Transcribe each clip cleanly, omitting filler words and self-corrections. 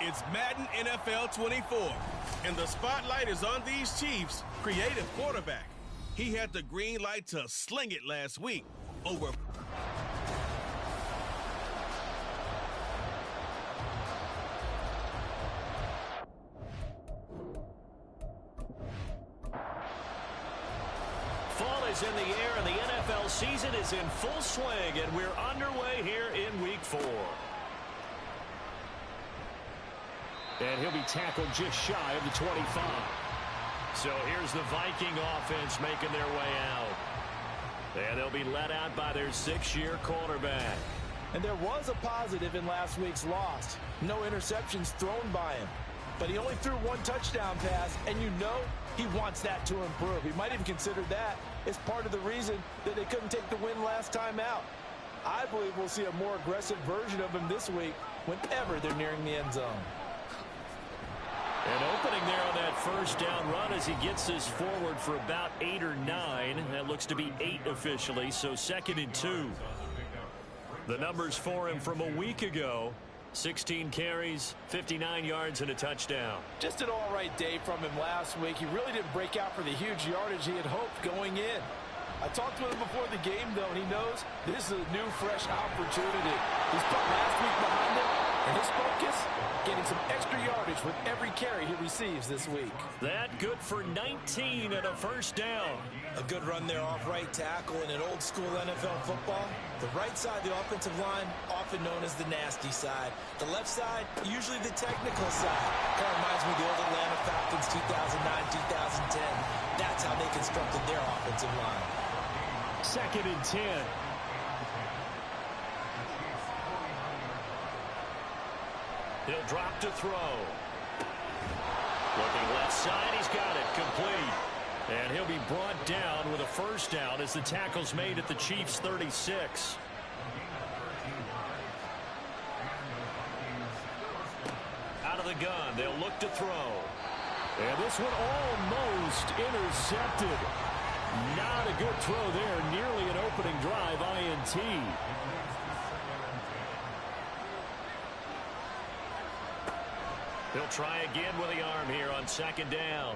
It's Madden NFL 24, and the spotlight is on these Chiefs' creative quarterback. He had the green light to sling it last week over. Fall is in the air, and the NFL season is in full swing, and we're underway here in Week 4. And he'll be tackled just shy of the 25. So here's the Viking offense making their way out. And they'll be let out by their 6-year quarterback. And there was a positive in last week's loss. No interceptions thrown by him. But he only threw one touchdown pass, and you know he wants that to improve. He might even consider that as part of the reason that they couldn't take the win last time out. I believe we'll see a more aggressive version of him this week whenever they're nearing the end zone. And opening there on that first down run as he gets this forward for about 8 or 9. That looks to be 8 officially, so 2nd and 2. The numbers for him from a week ago: 16 carries, 59 yards, and a touchdown. Just an all-right day from him last week. He really didn't break out for the huge yardage he had hoped going in. I talked with him before the game, though, and he knows this is a new, fresh opportunity. He's put last week behind him, and his focus, getting some extra yardage with every carry he receives this week. That good for 19 and a first down. A good run there off right tackle in an old-school NFL football. The right side of the offensive line, often known as the nasty side. The left side, usually the technical side. Kind of reminds me of the old Atlanta Falcons 2009, 2010. That's how they constructed their offensive line. 2nd and 10. He'll drop to throw. Looking left side, he's got it, complete. And he'll be brought down with a first down as the tackle's made at the Chiefs' 36. Out of the gun, they'll look to throw. And this one almost intercepted. Not a good throw there, nearly an opening drive INT. He'll try again with the arm here on 2nd down.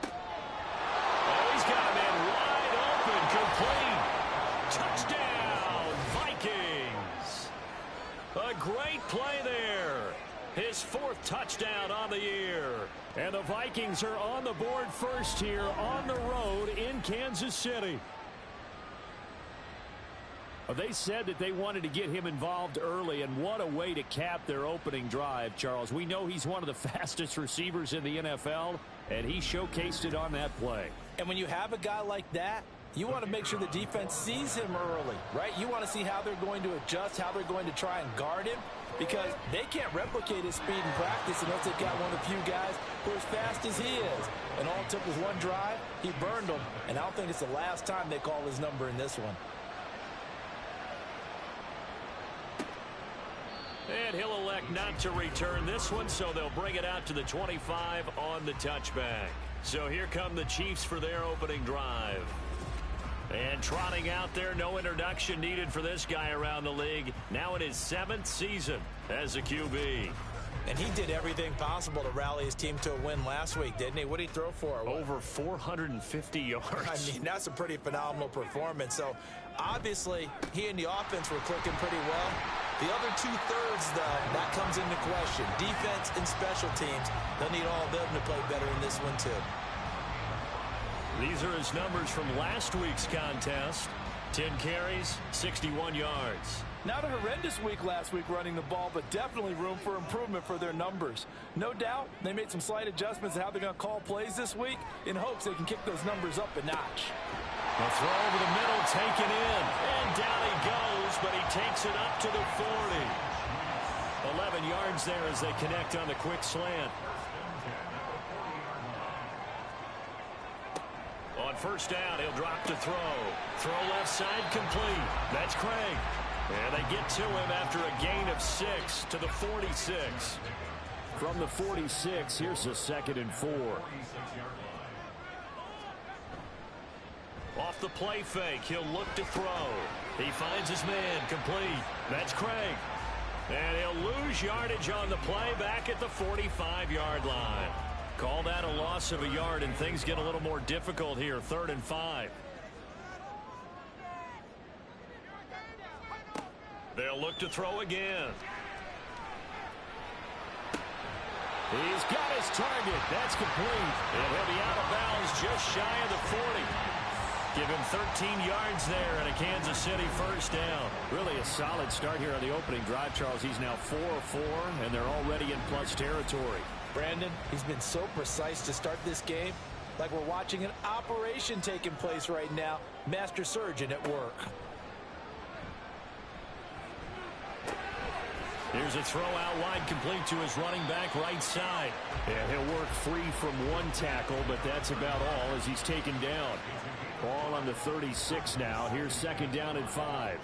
Oh, he's got a man wide open, complete. Touchdown, Vikings. A great play there. His 4th touchdown on the year. And the Vikings are on the board first here on the road in Kansas City. They said that they wanted to get him involved early, and what a way to cap their opening drive, Charles. We know he's one of the fastest receivers in the NFL, and he showcased it on that play. And when you have a guy like that, you want to make sure the defense sees him early, right? You want to see how they're going to adjust, how they're going to try and guard him, because they can't replicate his speed in practice unless they've got one of the few guys who are as fast as he is. And all it took was one drive. He burned them, and I don't think it's the last time they call his number in this one. And he'll elect not to return this one, so they'll bring it out to the 25 on the touchback. So here come the Chiefs for their opening drive. And trotting out there, no introduction needed for this guy around the league. Now in his 7th season as a QB. And he did everything possible to rally his team to a win last week, didn't he? What did he throw for? Over 450 yards. I mean, that's a pretty phenomenal performance. So, obviously, he and the offense were clicking pretty well. The other 2/3, though, that comes into question. Defense and special teams, they'll need all of them to play better in this one, too. These are his numbers from last week's contest. 10 carries, 61 yards. Not a horrendous week last week running the ball, but definitely room for improvement for their numbers. No doubt they made some slight adjustments to how they're going to call plays this week in hopes they can kick those numbers up a notch. The throw over the middle, taken in. And down he goes, but he takes it up to the 40. 11 yards there as they connect on the quick slant. On first down, he'll drop to throw. Throw left side, complete. That's Craig. And they get to him after a gain of 6 to the 46. From the 46, here's a 2nd and 4. Off the play fake, he'll look to throw. He finds his man, complete. That's Craig. And he'll lose yardage on the play back at the 45-yard line. Call that a loss of a yard, and things get a little more difficult here. 3rd and 5. They'll look to throw again. He's got his target. That's complete. And he'll be out of bounds just shy of the 40. Give him 13 yards there and a Kansas City first down. Really a solid start here on the opening drive, Charles. He's now 4 of 4, and they're already in plus territory. Brandon, he's been so precise to start this game, like we're watching an operation taking place right now. Master surgeon at work. Here's a throw out wide, complete to his running back right side. And he'll work free from one tackle, but that's about all as he's taken down. Ball on the 36 now. Here's 2nd down and 5.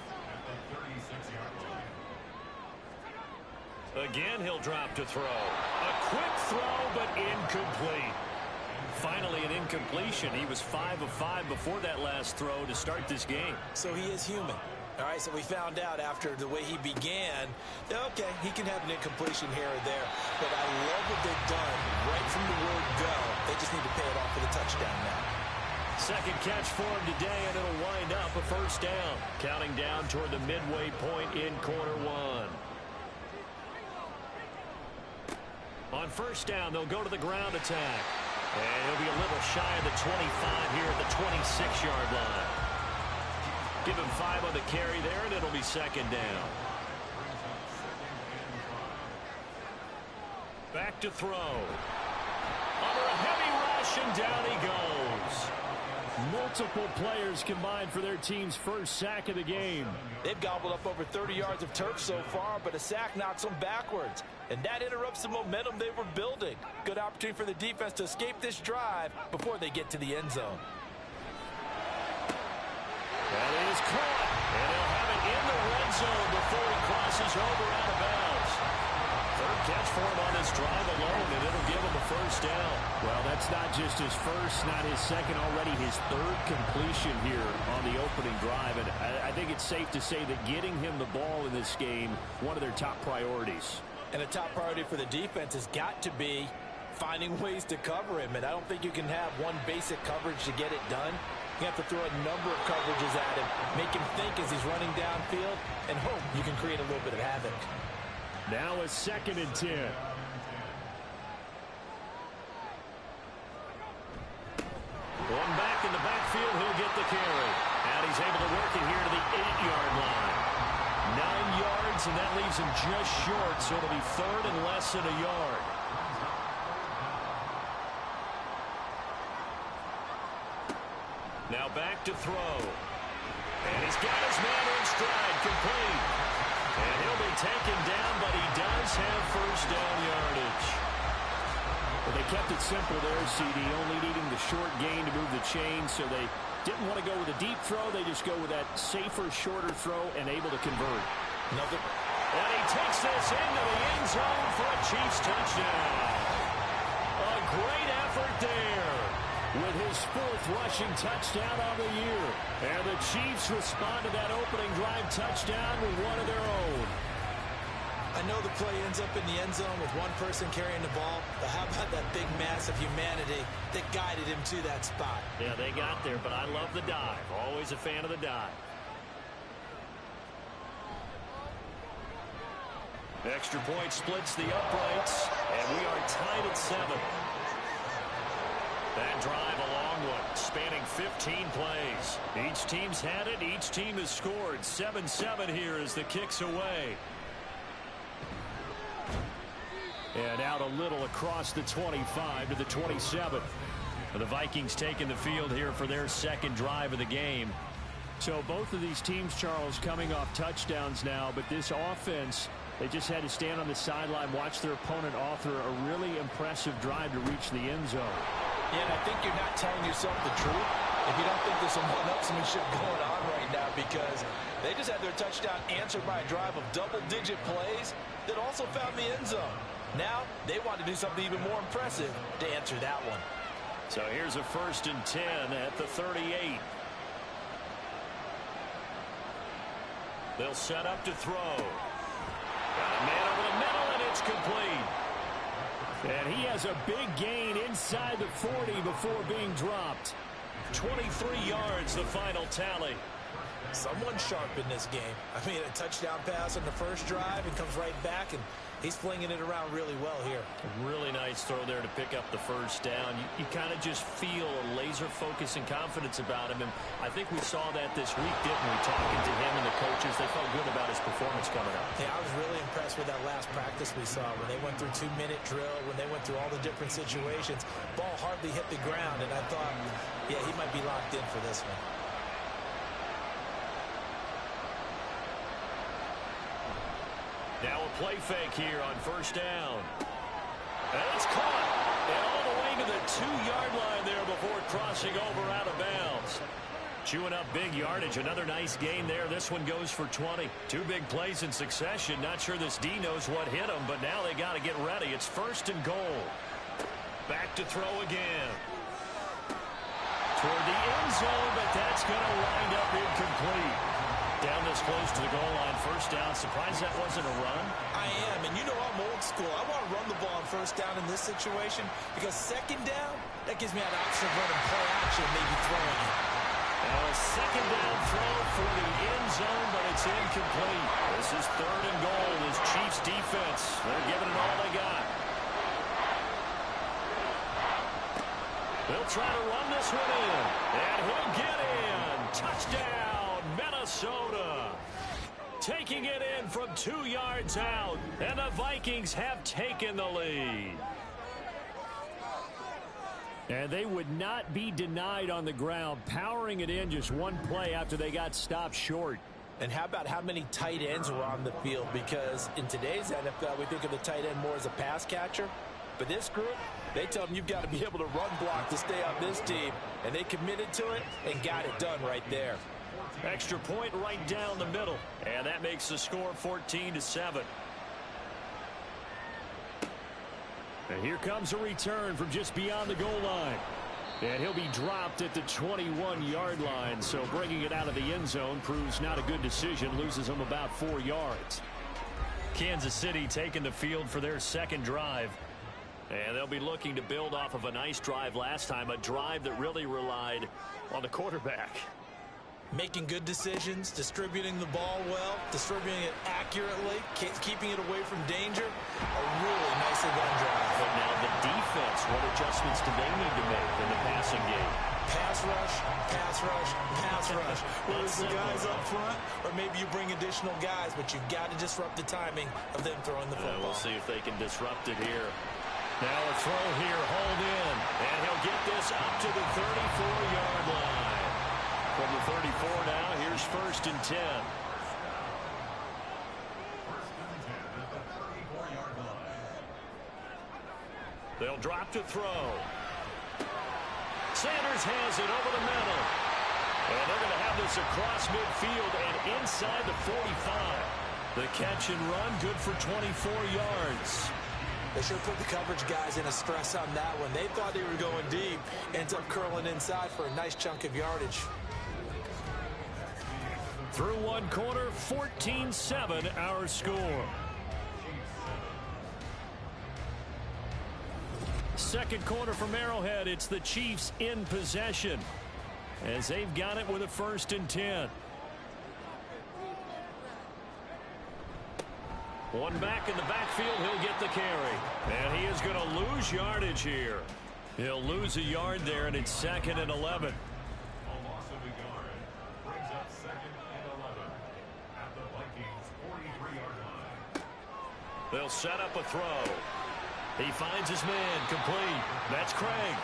Again, he'll drop to throw. A quick throw, but incomplete. Finally, an incompletion. He was 5 of 5 before that last throw to start this game. So he is human. All right, so we found out after the way he began, okay, he can have an incompletion here or there, but I love what they've done right from the word go. They just need to pay it off for the touchdown now. Second catch for him today, and it'll wind up a first down. Counting down toward the midway point in quarter 1. On first down, they'll go to the ground attack. And he'll be a little shy of the 25 here at the 26-yard line. Give him 5 on the carry there, and it'll be 2nd down. Back to throw. Under a heavy rush, and down he goes. Multiple players combined for their team's first sack of the game. They've gobbled up over 30 yards of turf so far, but a sack knocks them backwards. And that interrupts the momentum they were building. Good opportunity for the defense to escape this drive before they get to the end zone. That is caught, and he'll have it in the red zone before he crosses over out of bounds. 3rd catch for him on this drive alone, and it'll give him a first down. Well, that's not just his first, not his second, already his 3rd completion here on the opening drive. And I think it's safe to say that getting him the ball in this game, one of their top priorities. And a top priority for the defense has got to be finding ways to cover him. And I don't think you can have one basic coverage to get it done. You have to throw a number of coverages at him, make him think as he's running downfield, and hope you can create a little bit of havoc. Now a 2nd and 10. One back in the backfield, he'll get the carry. And he's able to work it here to the 8-yard line. 9 yards, and that leaves him just short, so it'll be 3rd and less than a yard. Now back to throw. And he's got his man in stride, complete. And he'll be taken down, but he does have first down yardage. Well, they kept it simple there, CD, only needing the short gain to move the chain, so they didn't want to go with a deep throw. They just go with that safer, shorter throw and able to convert. And he takes this into the end zone for a Chiefs touchdown. A great effort there with his 4th rushing touchdown on the year. And the Chiefs respond to that opening drive touchdown with one of their own. I know the play ends up in the end zone with one person carrying the ball, but how about that big mass of humanity that guided him to that spot? Yeah, they got there, but I love the dive. Always a fan of the dive. Extra point splits the uprights, and we are tied at 7. That drive a long one, spanning 15 plays. Each team's had it. Each team has scored. 7-7 here as the kick's away. And out a little across the 25 to the 27. The Vikings taking the field here for their 2nd drive of the game. So both of these teams, Charles, coming off touchdowns now, but this offense, they just had to stand on the sideline, watch their opponent author a really impressive drive to reach the end zone. Yeah, and I think you're not telling yourself the truth if you don't think there's some one-upsmanship going on right now, because they just had their touchdown answered by a drive of double-digit plays that also found the end zone. Now they want to do something even more impressive to answer that one. So here's a 1st and 10 at the 38. They'll set up to throw. Got a man over the middle, and it's complete. And he has a big gain inside the 40 before being dropped. 23 yards, the final tally. Someone sharp in this game. I mean, a touchdown pass on the first drive and comes right back, and he's flinging it around really well here. Really nice throw there to pick up the first down. You kind of just feel a laser focus and confidence about him, and I think we saw that this week, didn't we? Talking to him and the coaches, they felt good about his performance coming up. Yeah, I was really impressed with that last practice we saw when they went through 2-minute drill, when they went through all the different situations. Ball hardly hit the ground, and I thought, yeah, he might be locked in for this one. Now a play fake here on first down. And it's caught. And all the way to the 2-yard line there before crossing over out of bounds. Chewing up big yardage. Another nice gain there. This one goes for 20. 2 big plays in succession. Not sure this D knows what hit him, but now they got to get ready. It's first and goal. Back to throw again. Toward the end zone, but that's going to wind up incomplete. Down this close to the goal line, first down. Surprised that wasn't a run? I am, and you know I'm old school. I want to run the ball on first down in this situation because second down, that gives me an option of running play action, maybe throwing it. Now a second down throw for the end zone, but it's incomplete. This is third and goal. This Chiefs defense, they're giving it all they got. They'll try to run this one in, and he'll get in. Touchdown, Minnesota. Taking it in from 2 yards out, and the Vikings have taken the lead. And they would not be denied on the ground, powering it in just one play after they got stopped short. And how about how many tight ends were on the field? Because in today's NFL, we think of the tight end more as a pass catcher. But this group, they tell them you've got to be able to run block to stay on this team. And they committed to it and got it done right there. Extra point right down the middle. And that makes the score 14-7. And here comes a return from just beyond the goal line. And he'll be dropped at the 21-yard line. So bringing it out of the end zone proves not a good decision. Loses him about 4 yards. Kansas City taking the field for their second drive. And they'll be looking to build off of a nice drive last time. A drive that really relied on the quarterback. Making good decisions, distributing the ball well, distributing it accurately, keeping it away from danger. A really nicely run drive. But now the defense, what adjustments do they need to make in the passing game? Pass rush, pass rush, pass rush. Whether it's the guys up front or maybe you bring additional guys, but you've got to disrupt the timing of them throwing the football. We'll see if they can disrupt it here. Now a throw here, hauled in, and he'll get this up to the 34-yard line. From the 34 now, here's first and 10. They'll drop to throw. Sanders has it over the middle. And they're going to have this across midfield and inside the 45. The catch and run, good for 24 yards. They sure put the coverage guys in a stress on that one. They thought they were going deep. Ends up curling inside for a nice chunk of yardage. Through one quarter, 14-7 our score. Second quarter from Arrowhead, it's the Chiefs in possession as they've got it with a first and 10. One back in the backfield, he'll get the carry. And he is going to lose yardage here. He'll lose a yard there, and it's second and 11. They'll set up a throw. He finds his man, complete. That's Craig.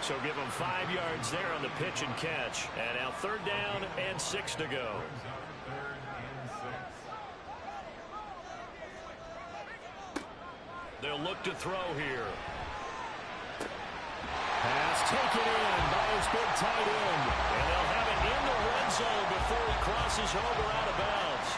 So give him 5 yards there on the pitch and catch. And now third down and 6 to go. They'll look to throw here. Pass taken in by his big tight end. And they'll have it in the red zone before he crosses over out of bounds.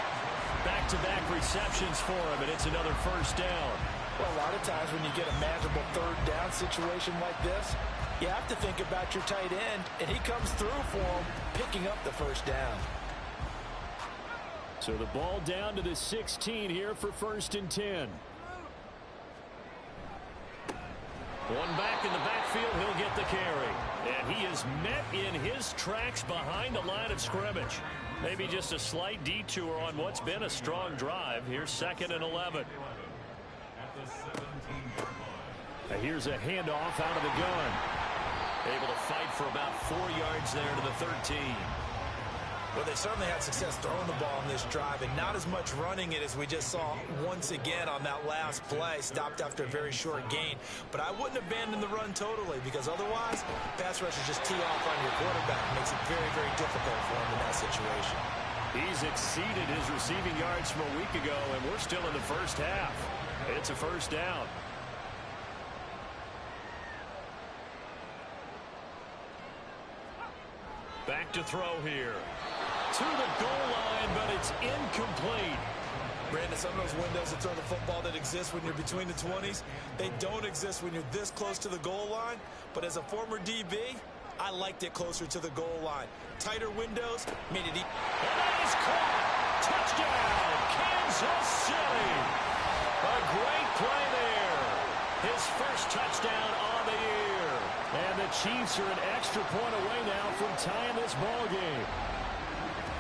Back-to-back receptions for him, and it's another first down. Well, a lot of times when you get a manageable third down situation like this, you have to think about your tight end, and he comes through for him, picking up the first down. So the ball down to the 16 here for 1st and 10. One back in the backfield, he'll get the carry. And he is met in his tracks behind the line of scrimmage. Maybe just a slight detour on what's been a strong drive. Here's 2nd and 11. Now here's a handoff out of the gun. Able to fight for about 4 yards there to the 13. Well, they certainly had success throwing the ball on this drive and not as much running it as we just saw once again on that last play. Stopped after a very short gain. But I wouldn't abandon the run totally because otherwise, pass rushers just tee off on your quarterback. It makes it very, very difficult for him in that situation. He's exceeded his receiving yards from a week ago, and we're still in the first half. It's a 1st down. Back to throw here. To the goal line, but it's incomplete. Brandon, some of those windows to throw the football that exist when you're between the 20s, they don't exist when you're this close to the goal line. But as a former DB, I liked it closer to the goal line. Tighter windows made it easy. And that is caught. Touchdown, Kansas City. A great play there. His first touchdown on the year. And the Chiefs are an extra point away now from tying this ball game.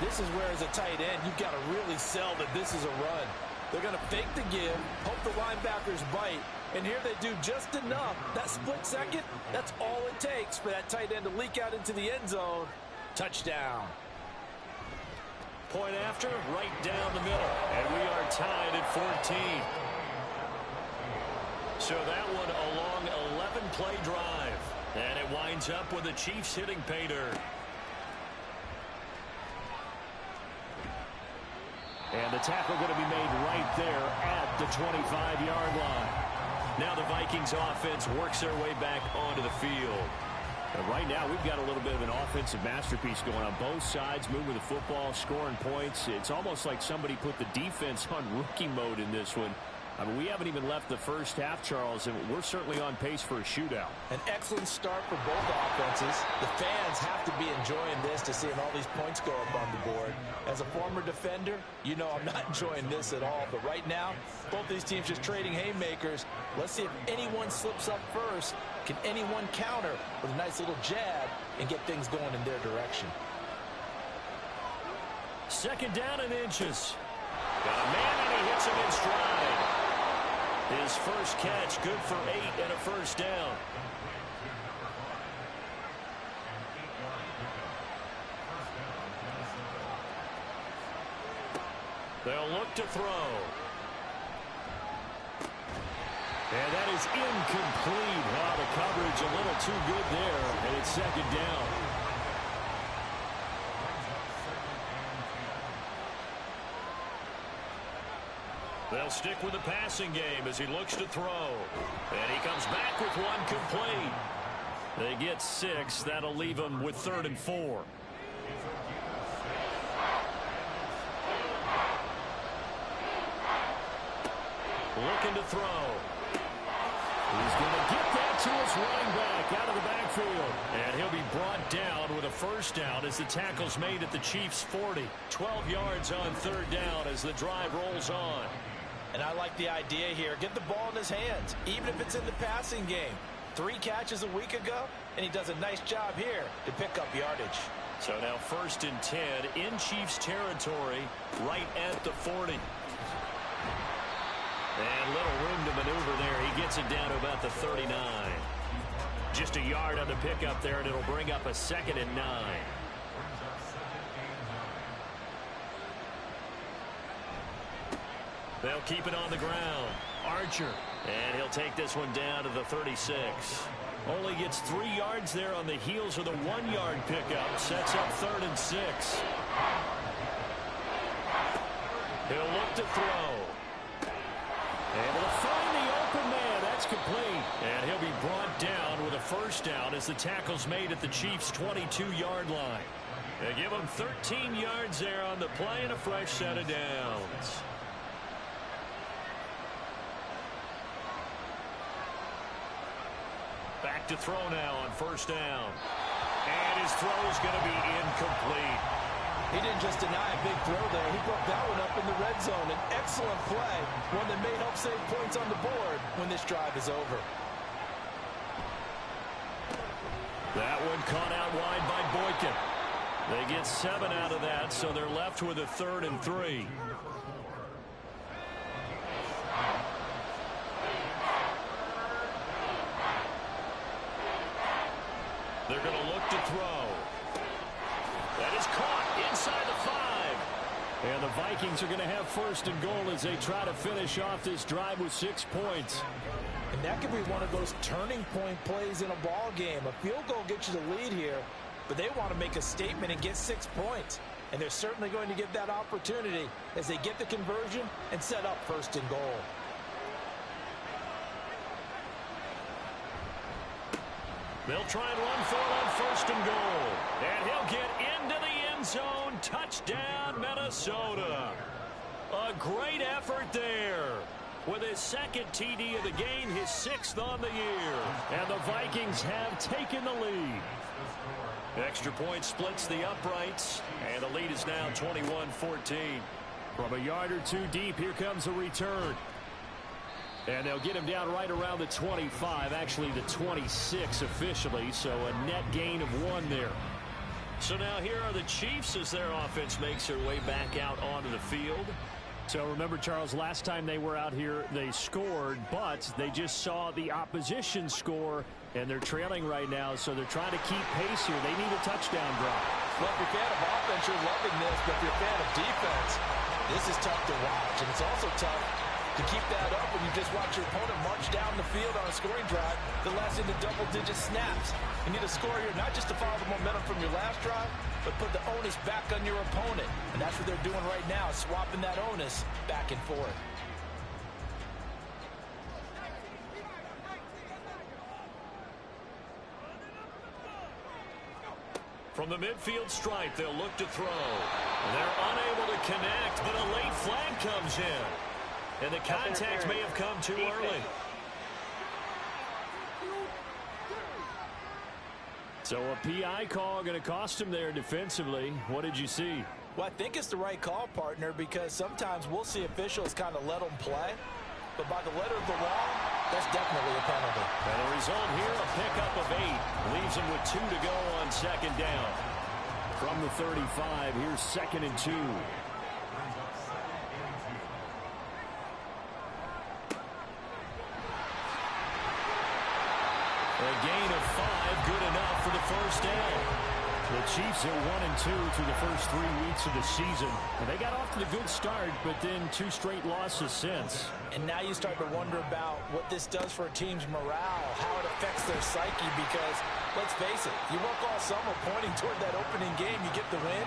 This is where, as a tight end, you've got to really sell that this is a run. They're going to fake the give, hope the linebackers bite, and here they do just enough. That split second, that's all it takes for that tight end to leak out into the end zone. Touchdown. Point after, right down the middle. And we are tied at 14. So that one a long 11-play drive. And it winds up with the Chiefs hitting pay dirt. And the tackle going to be made right there at the 25-yard line. Now the Vikings offense works their way back onto the field. And right now we've got a little bit of an offensive masterpiece going on both sides, moving the football, scoring points. It's almost like somebody put the defense on rookie mode in this one. I mean, we haven't even left the first half, Charles, and we're certainly on pace for a shootout. An excellent start for both offenses. The fans have to be enjoying this to seeing all these points go up on the board. As a former defender, you know I'm not enjoying this at all. But right now, both these teams just trading haymakers. Let's see if anyone slips up first. Can anyone counter with a nice little jab and get things going in their direction? 2nd down and inches. Got a man, and he hits him in stride. His first catch, good for 8 and a 1st down. They'll look to throw. And that is incomplete. Oh, the coverage a little too good there, and it's 2nd down. They'll stick with the passing game as he looks to throw. And he comes back with one complete. They get 6. That'll leave them with 3rd and 4. Looking to throw. He's going to get that to his running back out of the backfield. And he'll be brought down with a 1st down as the tackle's made at the Chiefs' 40. 12 yards on 3rd down as the drive rolls on. And I like the idea here. Get the ball in his hands, even if it's in the passing game. 3 catches a week ago, and he does a nice job here to pick up yardage. So now 1st and 10 in Chiefs territory, right at the 40. And little room to maneuver there. He gets it down to about the 39. Just a yard on the pickup there, and it'll bring up a 2nd and 9. They'll keep it on the ground. Archer. And he'll take this one down to the 36. Only gets 3 yards there on the heels of the 1-yard pickup. Sets up 3rd and 6. He'll look to throw. Able to find the open man. That's complete. And he'll be brought down with a 1st down as the tackle's made at the Chiefs' 22-yard line. They give him 13 yards there on the play and a fresh set of downs. Back to throw now on 1st down. And his throw is going to be incomplete. He didn't just deny a big throw there. He broke that one up in the red zone. An excellent play, one that may help save points on the board when this drive is over. That one caught out wide by Boykin. They get 7 out of that, so they're left with a 3rd and 3. They're going to look to throw. That is caught inside the 5. And the Vikings are going to have 1st and goal as they try to finish off this drive with 6 points. And that could be one of those turning point plays in a ball game. A field goal gets you the lead here, but they want to make a statement and get 6 points. And they're certainly going to get that opportunity as they get the conversion and set up 1st and goal. They'll try and run for it on 1st and goal. And he'll get into the end zone. Touchdown, Minnesota. A great effort there. With his 2nd TD of the game, his 6th on the year. And the Vikings have taken the lead. Extra point splits the uprights. And the lead is now 21-14. From a yard or 2 deep, here comes a return. And they'll get him down right around the 25, actually the 26 officially, so a net gain of 1 there. So now here are the Chiefs as their offense makes their way back out onto the field. So remember, Charles, last time they were out here, they scored, but they just saw the opposition score, and they're trailing right now, so they're trying to keep pace here. They need a touchdown drive. Well, if you're a fan of offense, you're loving this, but if you're a fan of defense, this is tough to watch, and it's also tough to keep that up when you just watch your opponent march down the field on a scoring drive that lasts into double-digit snaps. You need a score here not just to follow the momentum from your last drive, but put the onus back on your opponent. And that's what they're doing right now, swapping that onus back and forth. From the midfield stripe, they'll look to throw. They're unable to connect, but a late flag comes in. And the contact may have come too early. So a PI call going to cost him there defensively. What did you see? Well, I think it's the right call, partner, because sometimes we'll see officials kind of let them play. But by the letter of the law, that's definitely a penalty. And the result here, a pickup of 8. Leaves him with 2 to go on 2nd down. From the 35, here's 2nd and 2. A gain of 5, good enough for the 1st down. The Chiefs are 1-2 through the first 3 weeks of the season. And they got off to a good start, but then 2 straight losses since. And now you start to wonder about what this does for a team's morale, how it affects their psyche, because, let's face it, you work all summer pointing toward that opening game, you get the win,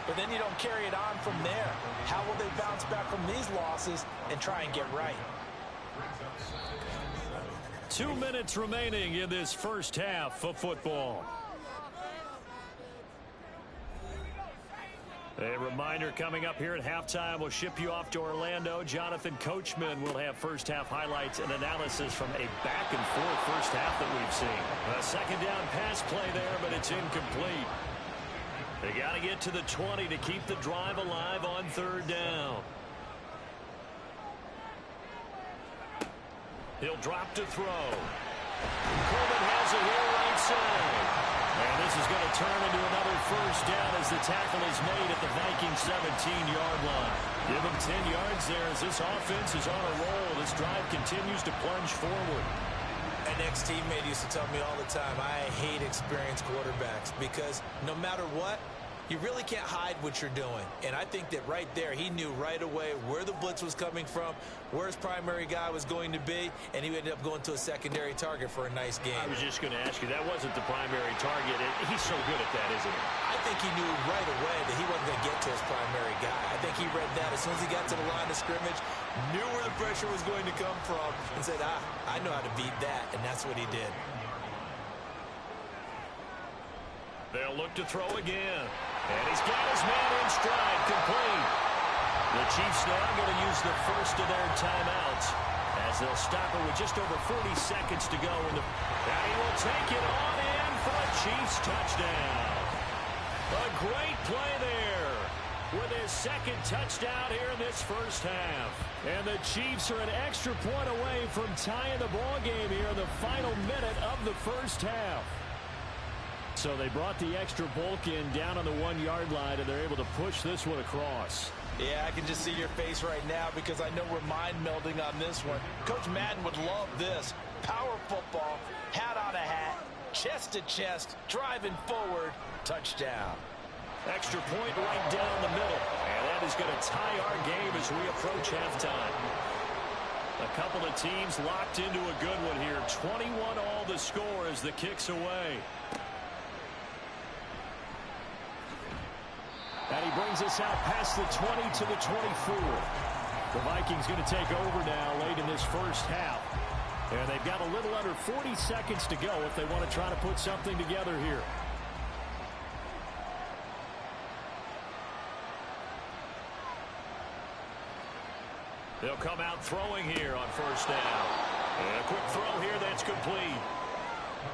but then you don't carry it on from there. How will they bounce back from these losses and try and get right? 2 minutes remaining in this first half of football. A reminder coming up here at halftime, we'll ship you off to Orlando. Jonathan Coachman will have first half highlights and analysis from a back and forth first half that we've seen. A 2nd down pass play there, but it's incomplete. They got to get to the 20 to keep the drive alive on 3rd down. He'll drop to throw. Coleman has it here right side. And this is going to turn into another 1st down as the tackle is made at the Vikings 17-yard line. Give them 10 yards there as this offense is on a roll. This drive continues to plunge forward. An ex-teammate used to tell me all the time, I hate experienced quarterbacks because no matter what, you really can't hide what you're doing. And I think that right there, he knew right away where the blitz was coming from, where his primary guy was going to be, and he ended up going to a secondary target for a nice game. I was just going to ask you, that wasn't the primary target. He's so good at that, isn't he? I think he knew right away that he wasn't going to get to his primary guy. I think he read that as soon as he got to the line of scrimmage, knew where the pressure was going to come from, and said, I know how to beat that, and that's what he did. They'll look to throw again. And he's got his man in stride, complete. The Chiefs now going to use the first of their timeouts as they'll stop it with just over 40 seconds to go. And he will take it on in for a Chiefs touchdown. A great play there with his second touchdown here in this first half. And the Chiefs are an extra point away from tying the ball game here in the final minute of the first half. So they brought the extra bulk in down on the 1-yard line, and they're able to push this one across. Yeah, I can just see your face right now because I know we're mind melding on this one. Coach Madden would love this. Power football, hat on a hat, chest to chest, driving forward, touchdown. Extra point right down the middle. And that is going to tie our game as we approach halftime. A couple of teams locked into a good one here. 21 all the score as the kick's away. And he brings us out past the 20 to the 24. The Vikings going to take over now late in this first half. And they've got a little under 40 seconds to go if they want to try to put something together here. They'll come out throwing here on first down. And a quick throw here that's complete.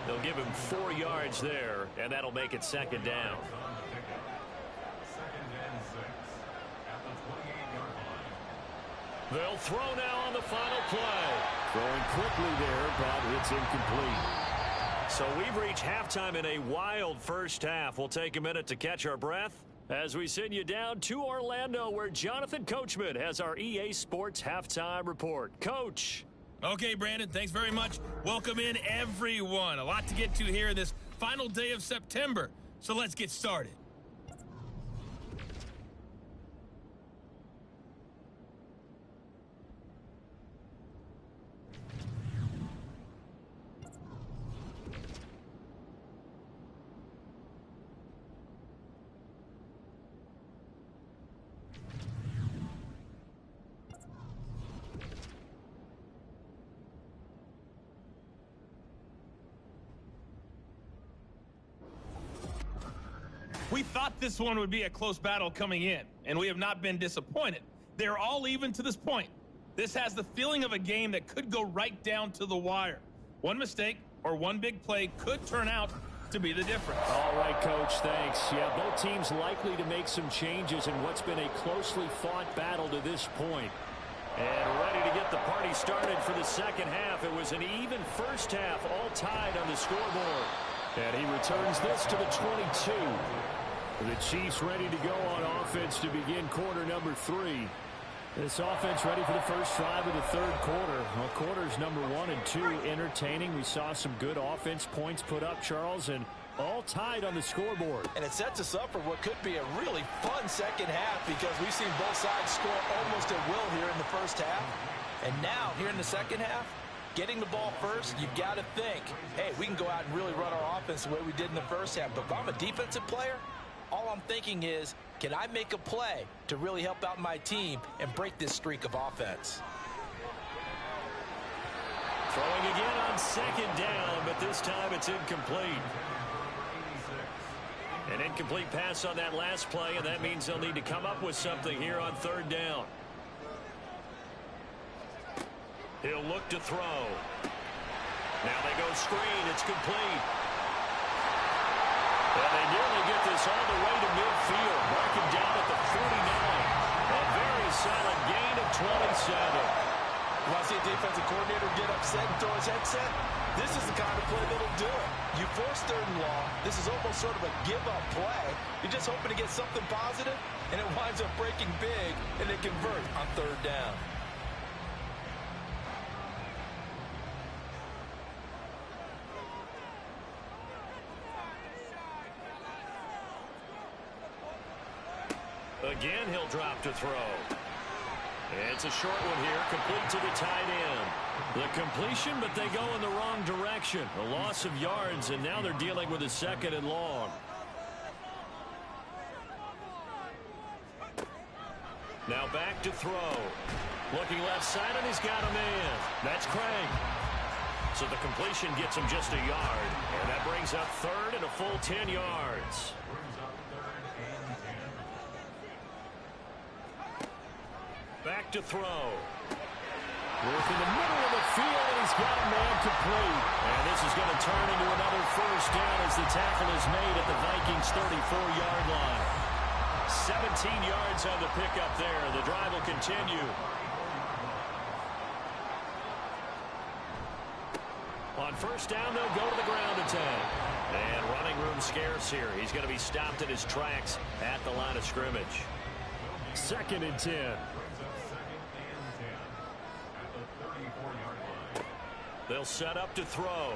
They'll give him 4 yards there, and that'll make it second down. They'll throw now on the final play. Throwing quickly there, but it's incomplete. So we've reached halftime in a wild first half. We'll take a minute to catch our breath as we send you down to Orlando, where Jonathan Coachman has our EA Sports halftime report. Coach. Okay, Brandon, thanks very much. Welcome in, everyone. A lot to get to here this final day of September. So let's get started. We thought this one would be a close battle coming in, and we have not been disappointed. They're all even to this point. This has the feeling of a game that could go right down to the wire. One mistake or one big play could turn out to be the difference. All right, Coach, thanks. Yeah, both teams likely to make some changes in what's been a closely fought battle to this point. And ready to get the party started for the second half. It was an even first half, all tied on the scoreboard. And he returns this to the 22. The Chiefs ready to go on offense to begin quarter number 3. This offense ready for the first drive of the third quarter. Well, quarters number 1 and 2 entertaining. We saw some good offense points put up, Charles, and all tied on the scoreboard. And it sets us up for what could be a really fun second half because we've seen both sides score almost at will here in the first half. And now, here in the second half, getting the ball first, you've got to think, hey, we can go out and really run our offense the way we did in the first half. But if I'm a defensive player, all I'm thinking is, can I make a play to really help out my team and break this streak of offense? Throwing again on second down, but this time it's incomplete. An incomplete pass on that last play, and that means they'll need to come up with something here on third down. He'll look to throw. Now they go screen. It's complete. And they nearly get this all the way to midfield. Marking down at the 49. A very solid gain of 27. You want to see a defensive coordinator get upset and throw his headset? This is the kind of play that'll do it. You force third and long. This is almost sort of a give-up play. You're just hoping to get something positive, and it winds up breaking big, and they convert on third down. Again, he'll drop to throw. It's a short one here, complete to the tight end. The completion, but they go in the wrong direction. A loss of yards, and now they're dealing with a second and long. Now back to throw. Looking left side, and he's got a man. That's Craig. So the completion gets him just a yard, and that brings up third and a full 10 yards. Back to throw. Work in the middle of the field, and he's got a man complete. And this is going to turn into another first down as the tackle is made at the Vikings' 34-yard line. 17 yards on the pickup there. The drive will continue. On first down, they'll go to the ground attack. And running room scarce here. He's going to be stopped in his tracks at the line of scrimmage. 2nd and 10. They'll set up to throw.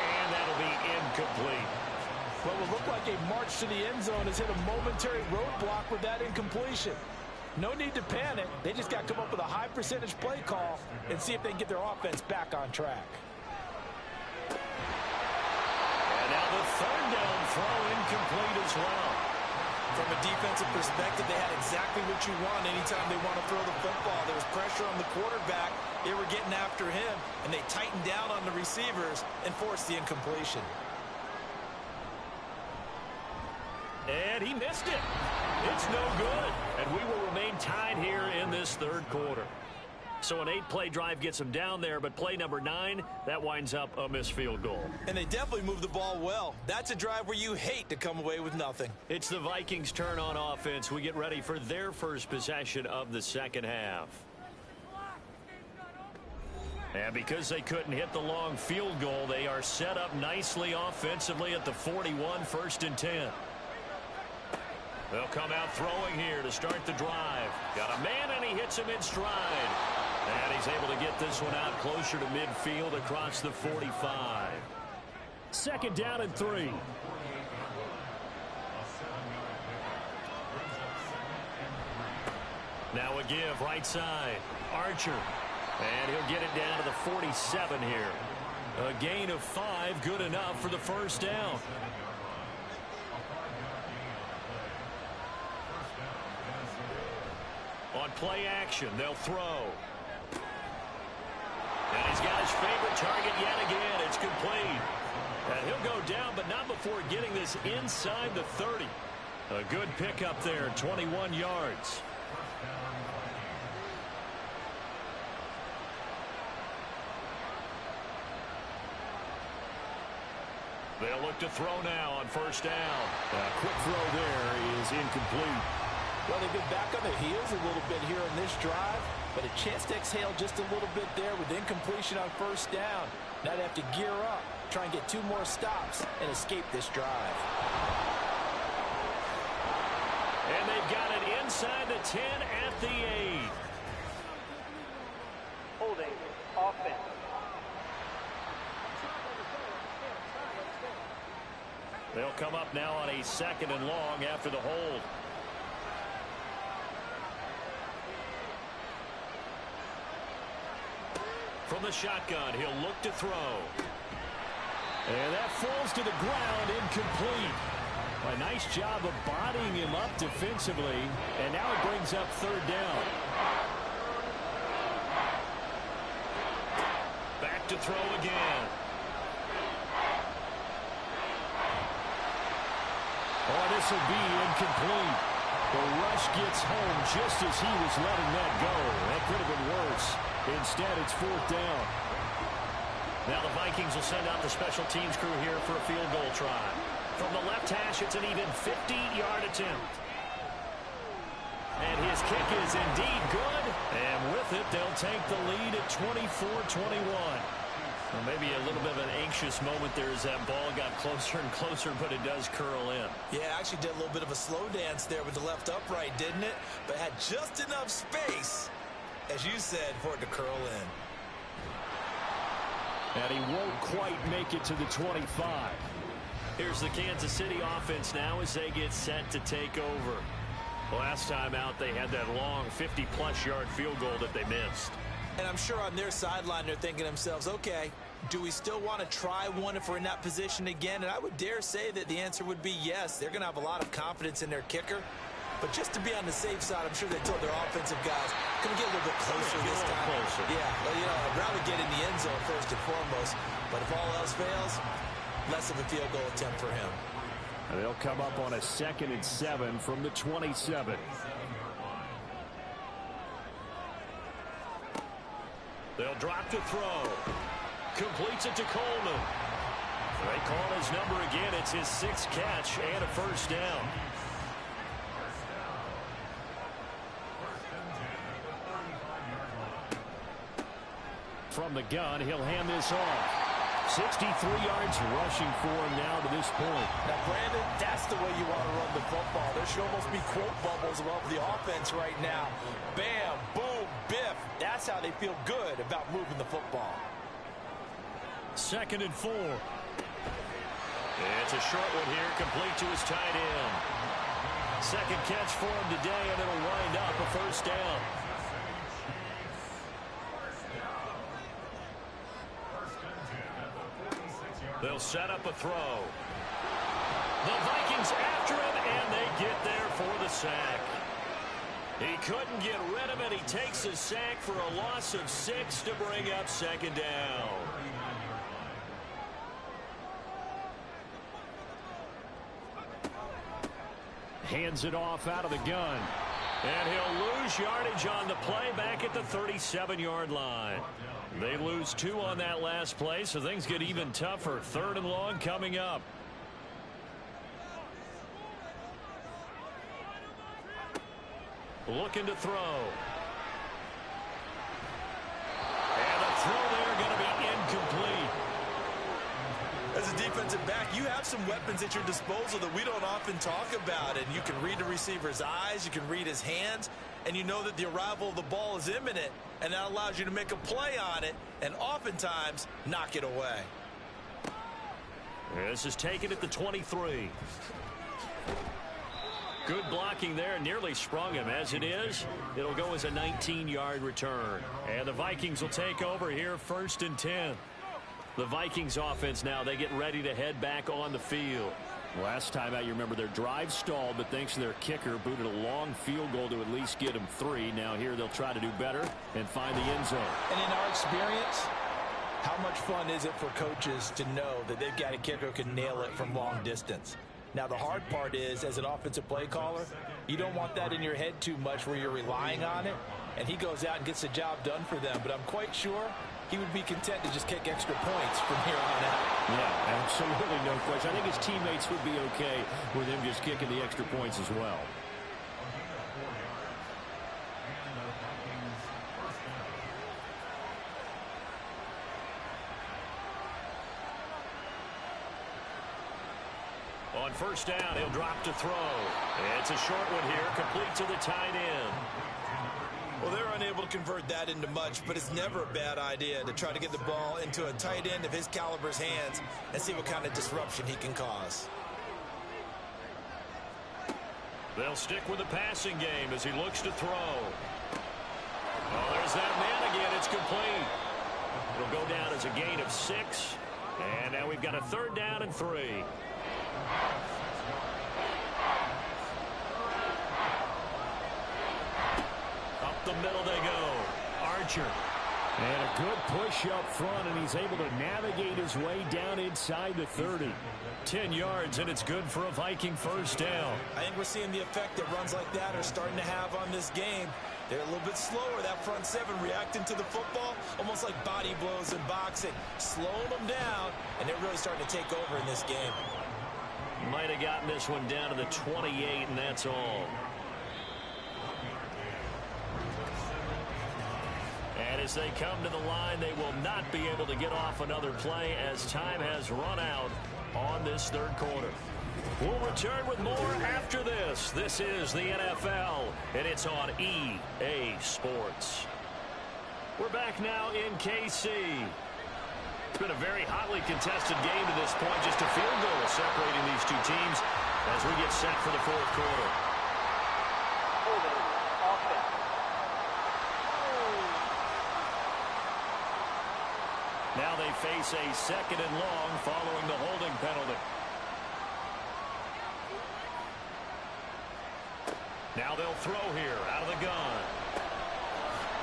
And that'll be incomplete. What will look like a march to the end zone has hit a momentary roadblock with that incompletion. No need to panic. They just got to come up with a high percentage play call and see if they can get their offense back on track. And now the 3rd down throw incomplete as well. From a defensive perspective, they had exactly what you want anytime they want to throw the football. There was pressure on the quarterback. They were getting after him, and they tightened down on the receivers and forced the incompletion. And he missed it. It's no good. And we will remain tied here in this 3rd quarter. So an 8-play drive gets them down there, but play number 9, that winds up a missed field goal. And they definitely moved the ball well. That's a drive where you hate to come away with nothing. It's the Vikings' turn on offense. We get ready for their first possession of the 2nd half. And because they couldn't hit the long field goal, they are set up nicely offensively at the 41, 1st and 10. They'll come out throwing here to start the drive. Got a man, and he hits him in stride. And he's able to get this one out closer to midfield across the 45. 2nd down and 3. Now a give right side. Archer. And he'll get it down to the 47 here. A gain of 5, good enough for the 1st down. On play action, they'll throw. And he's got his favorite target yet again. It's complete. And he'll go down, but not before getting this inside the 30. A good pickup there, 21 yards. They'll look to throw now on 1st down. A quick throw there is incomplete. Well, they've been back on their heels a little bit here in this drive, but a chance to exhale just a little bit there with incompletion on 1st down. Now they have to gear up, try and get 2 more stops, and escape this drive. And they've got it inside the 10 at the 8. Holding offense. They'll come up now on a 2nd and long after the hold. From the shotgun, he'll look to throw. And that falls to the ground, incomplete. A nice job of bodying him up defensively, and now it brings up 3rd down. Back to throw again. Oh, this will be incomplete. The rush gets home just as he was letting that go. That could have been worse. Instead, it's 4th down. Now the Vikings will send out the special teams crew here for a field goal try. From the left hash, it's an even 50-yard attempt. And his kick is indeed good. And with it, they'll take the lead at 24-21. Well, maybe a little bit of an anxious moment there as that ball got closer and closer, but it does curl in. Yeah, actually did a little bit of a slow dance there with the left upright, didn't it? But had just enough space, as you said, for it to curl in. And he won't quite make it to the 25. Here's the Kansas City offense now as they get set to take over. Last time out, they had that long 50-plus yard field goal that they missed. And I'm sure on their sideline they're thinking to themselves, okay, do we still want to try one if we're in that position again? And I would dare say that the answer would be yes. They're going to have a lot of confidence in their kicker. But just to be on the safe side, I'm sure they told their offensive guys, can we get a little bit closer this time? Closer. Yeah, well, you know, I'd rather get in the end zone first and foremost. But if all else fails, less of a field goal attempt for him. And they'll come up on a 2nd and 7 from the 27. They'll drop to throw. Completes it to Coleman. They call his number again. It's his 6th catch and a 1st down. From the gun, he'll hand this off. 63 yards rushing for him now to this point. Now, Brandon, that's the way you want to run the football. There should almost be quote bubbles above the offense right now. Bam, boom, biff. That's how they feel good about moving the football. 2nd and 4. It's a short one here, complete to his tight end. Second catch for him today, and it'll wind up a first down. They'll set up a throw. The Vikings after him, and they get there for the sack. He couldn't get rid of it. He takes a sack for a loss of 6 to bring up 2nd down. Hands it off out of the gun. And he'll lose yardage on the play back at the 37-yard line. They lose 2 on that last play, so things get even tougher. 3rd and long coming up. Looking to throw. And the throw there going to be incomplete. As a defensive back, you have some weapons at your disposal that we don't often talk about. And you can read the receiver's eyes, you can read his hands, and you know that the arrival of the ball is imminent, and that allows you to make a play on it and oftentimes knock it away. This is taken at the 23. Good blocking there, nearly sprung him. As it is, it'll go as a 19-yard return. And the Vikings will take over here, 1st and 10. The Vikings offense now, they get ready to head back on the field. Last time out, you remember their drive stalled, but thanks to their kicker, booted a long field goal to at least get them 3. Now here they'll try to do better and find the end zone. And in our experience, how much fun is it for coaches to know that they've got a kicker who can nail it from long distance? Now, the hard part is, as an offensive play caller, you don't want that in your head too much where you're relying on it, and he goes out and gets the job done for them. But I'm quite sure he would be content to just kick extra points from here on out. Yeah, absolutely no question. I think his teammates would be okay with him just kicking the extra points as well. On 1st down, he'll drop to throw. It's a short one here, complete to the tight end. Well, they're unable to convert that into much, but it's never a bad idea to try to get the ball into a tight end of his caliber's hands and see what kind of disruption he can cause. They'll stick with the passing game as he looks to throw. Oh, there's that man again. It's complete. It'll go down as a gain of 6. And now we've got a 3rd down and 3. Up the middle they go. Archer. And a good push up front, and he's able to navigate his way down inside the 30. 10 yards, and it's good for a Viking 1st down. I think we're seeing the effect that runs like that are starting to have on this game. They're a little bit slower, that front 7 reacting to the football, almost like body blows in boxing, slowing them down, and they're really starting to take over in this game. Might have gotten this one down to the 28, and that's all. And as they come to the line, they will not be able to get off another play as time has run out on this 3rd quarter. We'll return with more after this. This is the NFL, and it's on EA Sports. We're back now in KC. It's been a very hotly contested game to this point. Just a field goal separating these two teams as we get set for the 4th quarter. Holding offense. Now they face a 2nd and long following the holding penalty. Now they'll throw here out of the gun.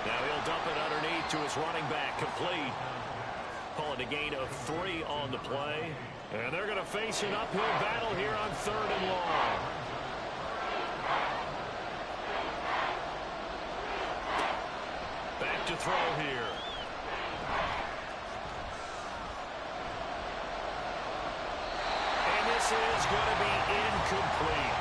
Now he'll dump it underneath to his running back, complete. Call it a gain of 3 on the play. And they're going to face an uphill battle here on 3rd and long. Back to throw here. And this is going to be incomplete.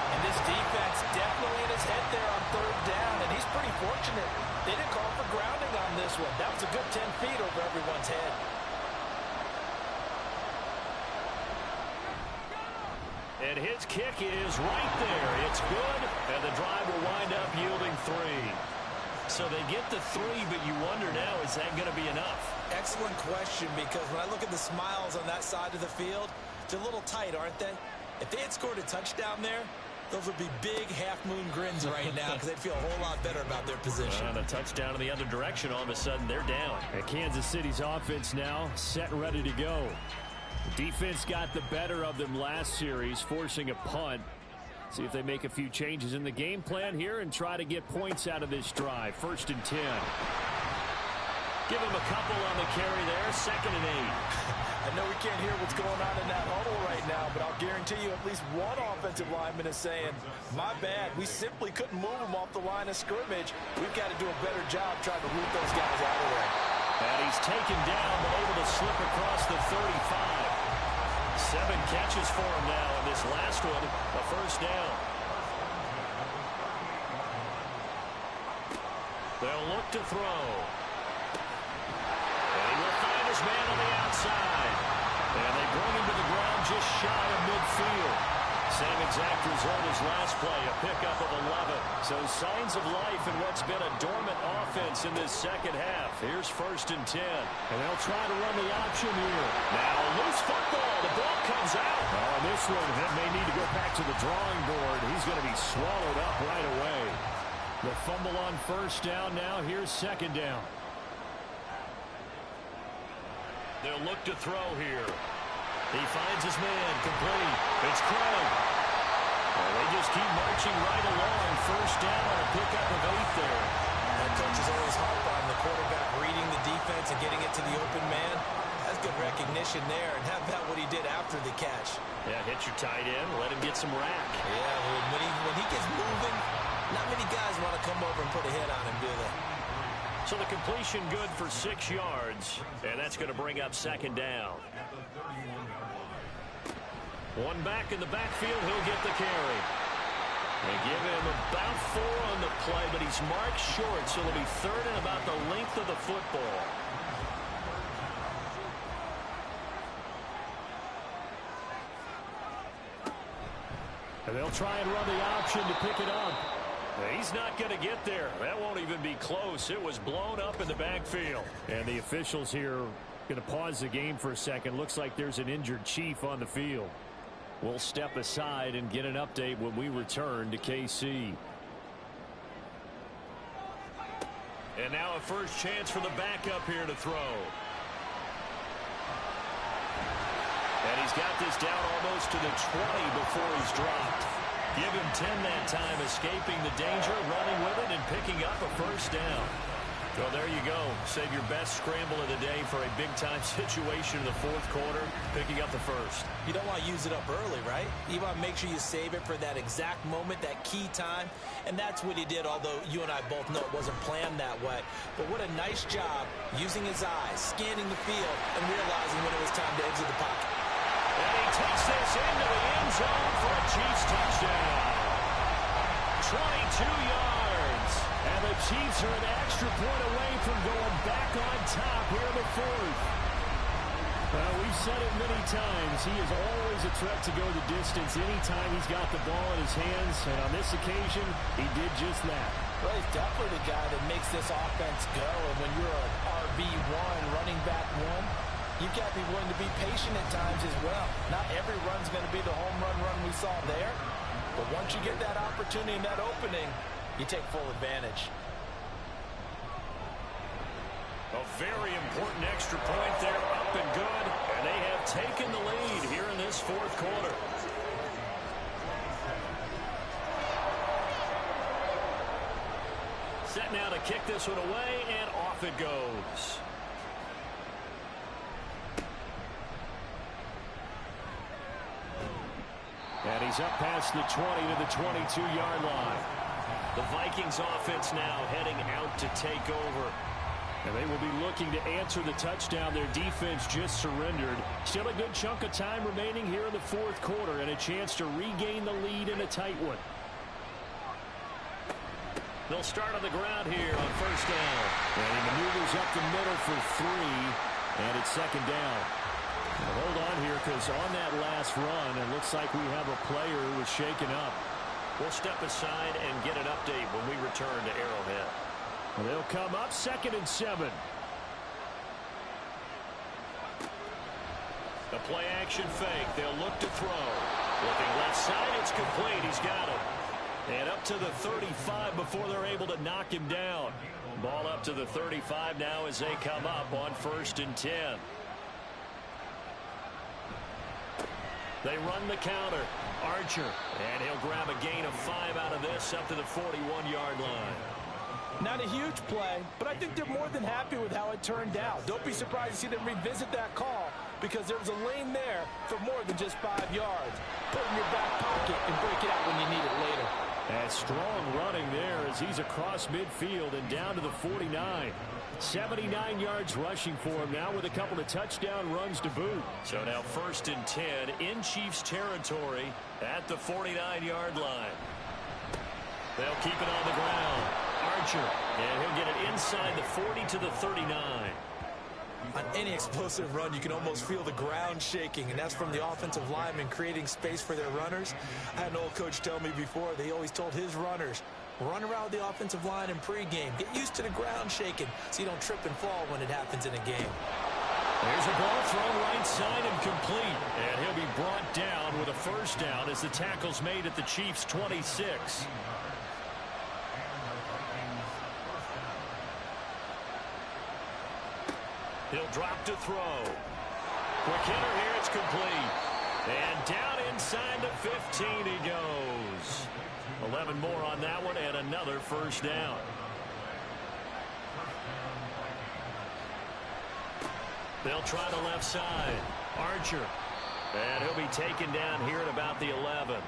And this defense definitely in his head there on 3rd down, and he's pretty unfortunate. They didn't call for grounding on this one. That was a good 10 feet over everyone's head. And his kick is right there. It's good, and the drive will wind up yielding 3. So they get the 3, but you wonder now, is that going to be enough? Excellent question, because when I look at the smiles on that side of the field, they're a little tight, aren't they? If they had scored a touchdown there, those would be big half-moon grins right now because they'd feel a whole lot better about their position. And a touchdown in the other direction, all of a sudden they're down. And Kansas City's offense now set and ready to go. The defense got the better of them last series, forcing a punt. See if they make a few changes in the game plan here and try to get points out of this drive. 1st and 10. Give him a couple on the carry there. 2nd and 8. I know we can't hear what's going on in that huddle right now, but I'll guarantee you at least one offensive lineman is saying, my bad, we simply couldn't move them off the line of scrimmage. We've got to do a better job trying to root those guys out of there. And he's taken down, but able to slip across the 35. 7 catches for him now, and this last one, a 1st down. They'll look to throw. And he will find his man on the outside. And they bring him to the ground just shy of midfield. Same exact result as last play, a pickup of 11. So signs of life in what's been a dormant offense in this second half. Here's 1st and 10. And they'll try to run the option here. Now a loose football. The ball comes out. Oh, this one may need to go back to the drawing board. He's going to be swallowed up right away. The fumble on 1st down now. Here's 2nd down. They'll look to throw here. He finds his man, complete. It's Craig. Well, they just keep marching right along. 1st down on a pickup of 8 there. That coach is always hard on the quarterback reading the defense and getting it to the open man. That's good recognition there. And how about what he did after the catch? Yeah, hit your tight end, let him get some rack. Yeah, when he gets moving, not many guys want to come over and put a hit on him, do they? So the completion good for 6 yards, and that's going to bring up 2nd down. One back in the backfield, he'll get the carry. They give him about 4 on the play, but he's marked short, so it'll be 3rd and about the length of the football. And they'll try and run the option to pick it up. He's not going to get there. That won't even be close. It was blown up in the backfield. And the officials here going to pause the game for a second. Looks like there's an injured Chief on the field. We'll step aside and get an update when we return to KC. And now a first chance for the backup here to throw. And he's got this down almost to the 20 before he's dropped. Give him 10 that time, escaping the danger, running with it, and picking up a 1st down. Well, there you go. Save your best scramble of the day for a big-time situation in the 4th quarter, picking up the 1st. You don't want to use it up early, right? You want to make sure you save it for that exact moment, that key time. And that's what he did, although you and I both know it wasn't planned that way. But what a nice job using his eyes, scanning the field, and realizing when it was time to exit the pocket. And he takes this into the end zone for a Chiefs touchdown. 22 yards. And the Chiefs are an extra point away from going back on top here in the 4th. Well, we've said it many times. He is always a threat to go the distance anytime he's got the ball in his hands. And on this occasion, he did just that. Well, he's definitely the guy that makes this offense go. And when you're an RB1, running back 1, you've got to be willing to be patient at times as well. Not every run's going to be the home run we saw there. But once you get that opportunity and that opening, you take full advantage. A very important extra point there, up and good. And they have taken the lead here in this 4th quarter. Set now to kick this one away, and off it goes. And he's up past the 20 to the 22-yard line. The Vikings offense now heading out to take over. And they will be looking to answer the touchdown their defense just surrendered. Still a good chunk of time remaining here in the 4th quarter and a chance to regain the lead in a tight one. They'll start on the ground here on first down. And he maneuvers up the middle for 3, and it's second down. Now hold on here, because on that last run, it looks like we have a player who was shaken up. We'll step aside and get an update when we return to Arrowhead. Well, they'll come up 2nd and 7. The play action fake. They'll look to throw. Looking left side, it's complete. He's got it. And up to the 35 before they're able to knock him down. Ball up to the 35 now as they come up on 1st and 10. They run the counter. Archer. And he'll grab a gain of 5 out of this up to the 41-yard line. Not a huge play, but I think they're more than happy with how it turned out. Don't be surprised to see them revisit that call because there was a lane there for more than just 5 yards. Put it in your back pocket and break it out when you need it later. And strong running there as he's across midfield and down to the 49. 79 yards rushing for him now with a couple of touchdown runs to boot. So now 1st and 10 in Chiefs territory at the 49-yard line. They'll keep it on the ground. Archer, and he'll get it inside the 40 to the 39. On any explosive run, you can almost feel the ground shaking, and that's from the offensive linemen creating space for their runners. I had an old coach tell me before, they always told his runners, run around the offensive line in pregame. Get used to the ground shaking so you don't trip and fall when it happens in a game. There's a ball thrown right side and complete. And he'll be brought down with a first down as the tackle's made at the Chiefs' 26. He'll drop to throw. Quick hitter here, it's complete. And down inside the 15 he goes. 11 more on that one and another first down. They'll try the left side. Archer. And he'll be taken down here at about the 11.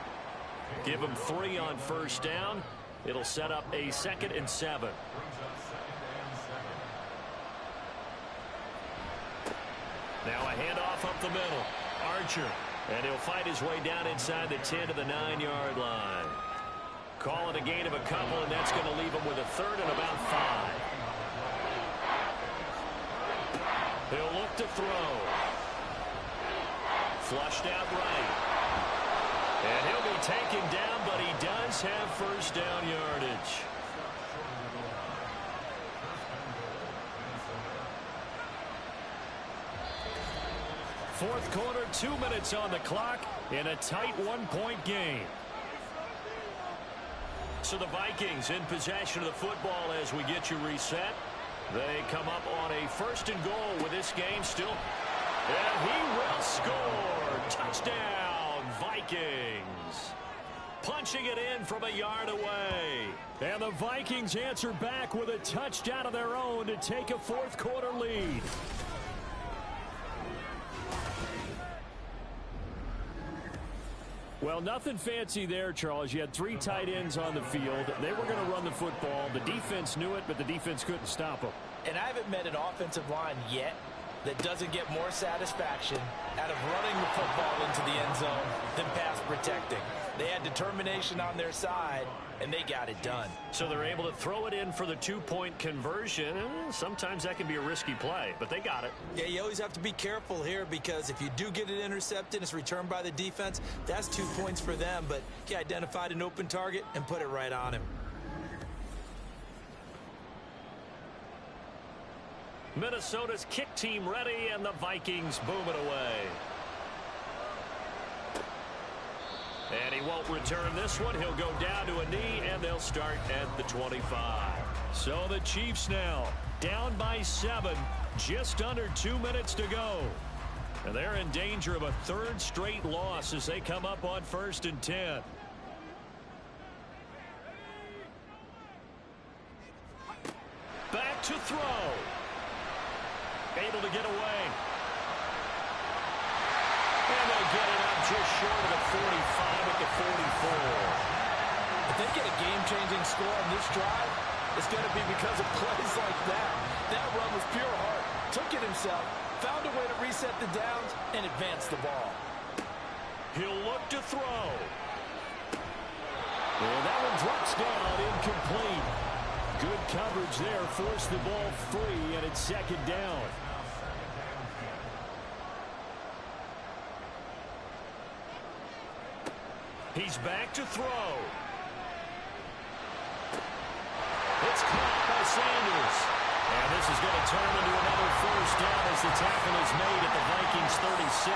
Give him 3 on first down. It'll set up a 2nd and 7. Now a handoff up the middle. Archer. And he'll fight his way down inside the 10 to the 9-yard line. Call it a gain of a couple, and that's going to leave him with a 3rd and about 5. He'll look to throw. Flushed out right. And he'll be taken down, but he does have first down yardage. Fourth quarter, 2 minutes on the clock in a tight 1-point game. So the Vikings in possession of the football as we get you reset. They come up on a 1st and goal with this game still. And he will score. Touchdown, Vikings. Punching it in from a yard away. And the Vikings answer back with a touchdown of their own to take a 4th quarter lead. Well, nothing fancy there, Charles. You had 3 tight ends on the field. They were going to run the football. The defense knew it, but the defense couldn't stop them. And I haven't met an offensive line yet that doesn't get more satisfaction out of running the football into the end zone than pass protecting. They had determination on their side, and they got it done. So they're able to throw it in for the 2-point conversion. Sometimes that can be a risky play, but they got it. Yeah, you always have to be careful here because if you do get it intercepted, it's returned by the defense, that's 2 points for them. But he identified an open target and put it right on him. Minnesota's kick team ready, and the Vikings boom it away. And he won't return this one. He'll go down to a knee, and they'll start at the 25. So the Chiefs now down by 7, just under 2 minutes to go. And they're in danger of a 3rd straight loss as they come up on 1st and 10. Back to throw. Able to get away. And they'll get it up just short of the 45 at the 44. If they get a game-changing score on this drive, it's going to be because of plays like that. That run was pure heart. Took it himself, found a way to reset the downs, and advance the ball. He'll look to throw. And that one drops down incomplete. Good coverage there. Forced the ball free, and it's second down. He's back to throw. It's caught by Sanders. And this is going to turn into another first down as the tackle is made at the Vikings 36.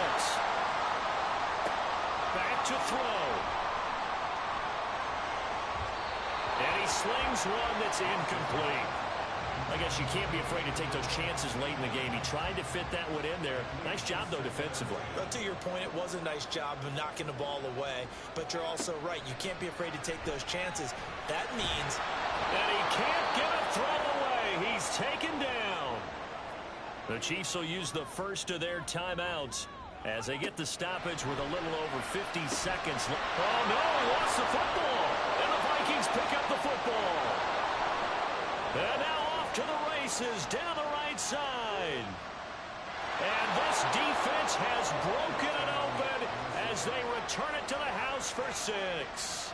Back to throw. And he slings one that's incomplete. I guess you can't be afraid to take those chances late in the game. He tried to fit that one in there. Nice job, though, defensively. But to your point, it was a nice job of knocking the ball away. But you're also right. You can't be afraid to take those chances. That means that he can't get a throw away. He's taken down. The Chiefs will use the first of their timeouts as they get the stoppage with a little over 50 seconds. Oh, no, he lost the football. And the Vikings pick up the football. And now off to the races down the right side. And this defense has broken it open as they return it to the house for 6.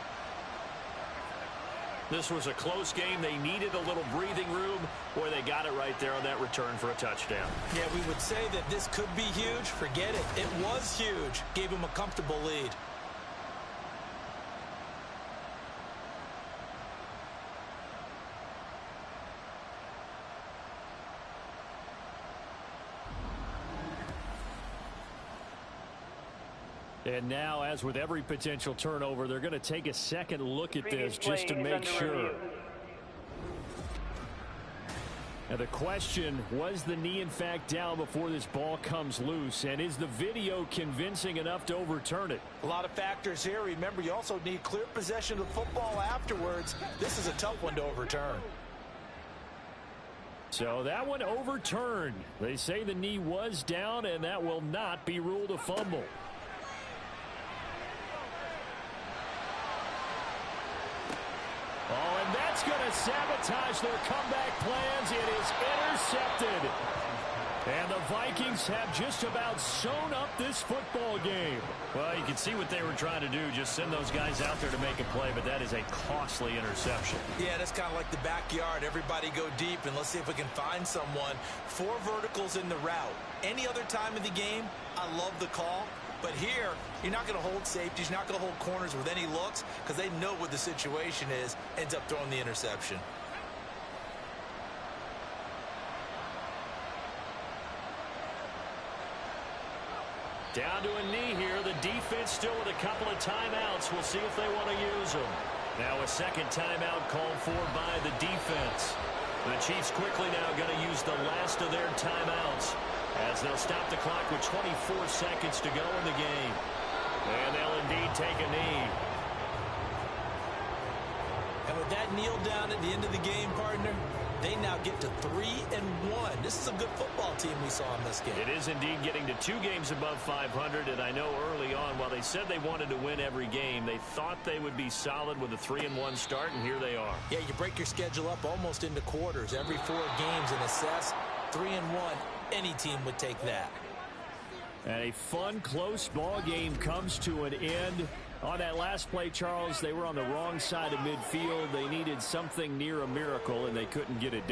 This was a close game. They needed a little breathing room. Boy, they got it right there on that return for a touchdown. Yeah, we would say that this could be huge. Forget it. It was huge. Gave him a comfortable lead. And now, as with every potential turnover, they're going to take a second look at this just to make sure. Now the question, was the knee in fact down before this ball comes loose? And is the video convincing enough to overturn it? A lot of factors here. Remember, you also need clear possession of the football afterwards. This is a tough one to overturn. So that one overturned. They say the knee was down, and that will not be ruled a fumble. Oh, and that's going to sabotage their comeback plans. It is intercepted. And the Vikings have just about sewn up this football game. Well, you can see what they were trying to do, just send those guys out there to make a play, but that is a costly interception. Yeah, that's kind of like the backyard. Everybody go deep, and let's see if we can find someone. 4 verticals in the route. Any other time of the game, I love the call. But here, you're not going to hold safeties. You're not going to hold corners with any looks because they know what the situation is. Ends up throwing the interception. Down to a knee here. The defense still with a couple of timeouts. We'll see if they want to use them. Now a second timeout called for by the defense. The Chiefs quickly now going to use the last of their timeouts as they'll stop the clock with 24 seconds to go in the game. And they'll indeed take a knee. And with that kneel down at the end of the game, partner, they now get to 3-1. This is a good football team we saw in this game. It is indeed getting to 2 games above 500, and I know early on, while they said they wanted to win every game, they thought they would be solid with a 3-1 start, and here they are. Yeah, you break your schedule up almost into quarters, every 4 games, and assess 3-1. Any team would take that. And a fun, close ball game comes to an end. On that last play, Charles, they were on the wrong side of midfield. They needed something near a miracle, and they couldn't get it done.